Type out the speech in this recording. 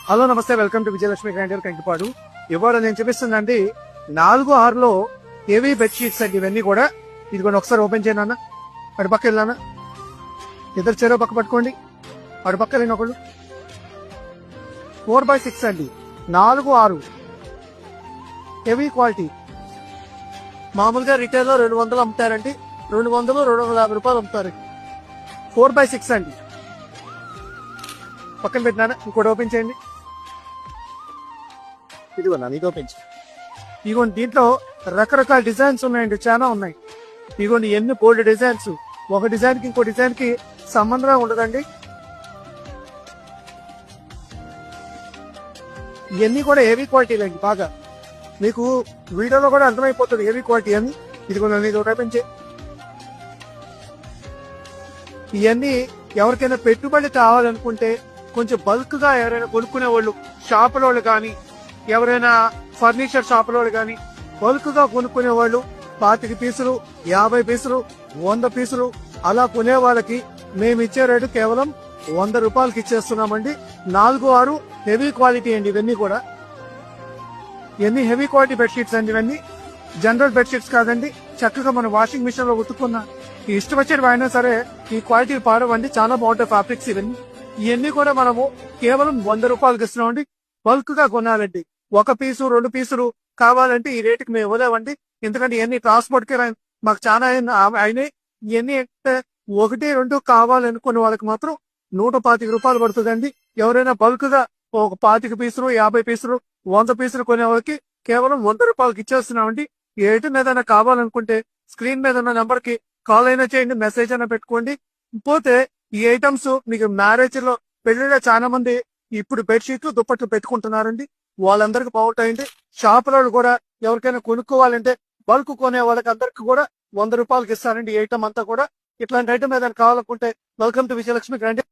Hello నమస్తే, welcome to Vijayalakshmi grander Kankipadu. ఇవాళ నేను చూపిస్తుందండి 4-6లో హెవీ బెడ్షీట్స్ అండి. ఇవన్నీ కూడా ఇదిగోండి, ఒకసారి ఓపెన్ చేయను. అటు పక్క వెళ్ళానా, ఇద్దరు చెరో పక్క పట్టుకోండి. అటు పక్క వెళ్ళిన ఒకళ్ళు 4x6 అండి, 4-6 హెవీ క్వాలిటీ. మామూలుగా రిటైల్ లో 200 అమ్ముతారండి, 200-250 రూపాయలు అమ్ముతారు. 4x6 అండి. పక్కన పెట్టినా, ఇంకోటి ఓపెన్ చేయండి. ఇదిగోనా, ఇది ఓపెన్ చేయండి. ఇదిగోండి, దీంట్లో రకరకాల డిజైన్స్ ఉన్నాయండి, చాలా ఉన్నాయి. ఇదిగోండి, ఎన్ని బోల్డ్ డిజైన్స్. ఒక డిజైన్ కి ఇంకో డిజైన్ కి సంబంధం ఉండదండి. ఇవన్నీ కూడా హెవీ క్వాలిటీ అండి. బాగా మీకు వీడియోలో కూడా అర్థమైపోతుంది హెవీ క్వాలిటీ అని. ఇదిగోండి, ఇది ఓపెన్ చేయండి. ఇవన్నీ ఎవరికైనా పెట్టుబడి కావాలనుకుంటే, కొంచెం బల్క్ గా ఎవరైనా కొనుక్కునే వాళ్ళు, షాపుల వాళ్ళు కానీ, ఎవరైనా ఫర్నిచర్ షాపుల వాళ్ళు కానీ బల్క్ గా కొనుక్కునే వాళ్ళు 25 పీసులు, 50 పీసులు, 100 పీసులు అలా కొనే వాళ్ళకి మేము ఇచ్చే రేటు కేవలం 100 రూపాయలకి ఇచ్చేస్తున్నామండి. 4-6 హెవీ క్వాలిటీ అండి. ఇవన్నీ కూడా ఇవన్నీ హెవీ క్వాలిటీ బెడ్షీట్స్ అండి. ఇవన్నీ జనరల్ బెడ్షీట్స్ కాదండి. చక్కగా మన వాషింగ్ మిషన్ లో ఉతుక్కున్న ఇష్టం వచ్చేది అయినా సరే ఈ క్వాలిటీ పాడవండి. చాలా బాగుంటాయి ఫ్యాబ్రిక్స్ ఇవన్నీ కూడా మనము కేవలం 100 రూపాయలకి ఇస్తున్నామండి. బల్క్ గా కొనాలండి. 1 పీసు 2 పీసులు కావాలంటే ఈ రేటుకి మేము ఇవ్వలేమండి. ఎందుకంటే ఇవన్నీ ట్రాన్స్పోర్ట్ కి మాకు చాలా అయినాయి. ఇవన్నీ 1-2 కావాలనుకునే వాళ్ళకి మాత్రం 125 రూపాయలు పడుతుందండి. ఎవరైనా బల్క్ గా ఒక 25 పీసులు, 50 పీసులు, 100 పీసులు కొనే వాళ్ళకి కేవలం 100 రూపాయలకి ఇచ్చేస్తున్నామండి. ఈ ఐటమ్ ఏదైనా కావాలనుకుంటే స్క్రీన్ మీద ఉన్న నెంబర్ కి కాల్ అయినా చేయండి, మెసేజ్ అయినా పెట్టుకోండి. పోతే ఈ ఐటమ్స్ మీకు మ్యారేజ్ లో, పెళ్లిలో చాలా మంది ఇప్పుడు బెడ్షీట్లు, దుప్పట్లు పెట్టుకుంటున్నారండి. వాళ్ళందరికి బాగుంటాయండి. షాపులలో కూడా ఎవరికైనా కొనుక్కోవాలంటే బల్క్ కొనే వాళ్ళకి అందరికి కూడా 100 రూపాయలకి ఇస్తారండి. ఈ ఐటమ్ అంతా కూడా. ఇట్లాంటి ఐటమ్ ఏదైనా కావాలనుకుంటే వెల్కమ్ టు విజయలక్ష్మి గ్రాండ్.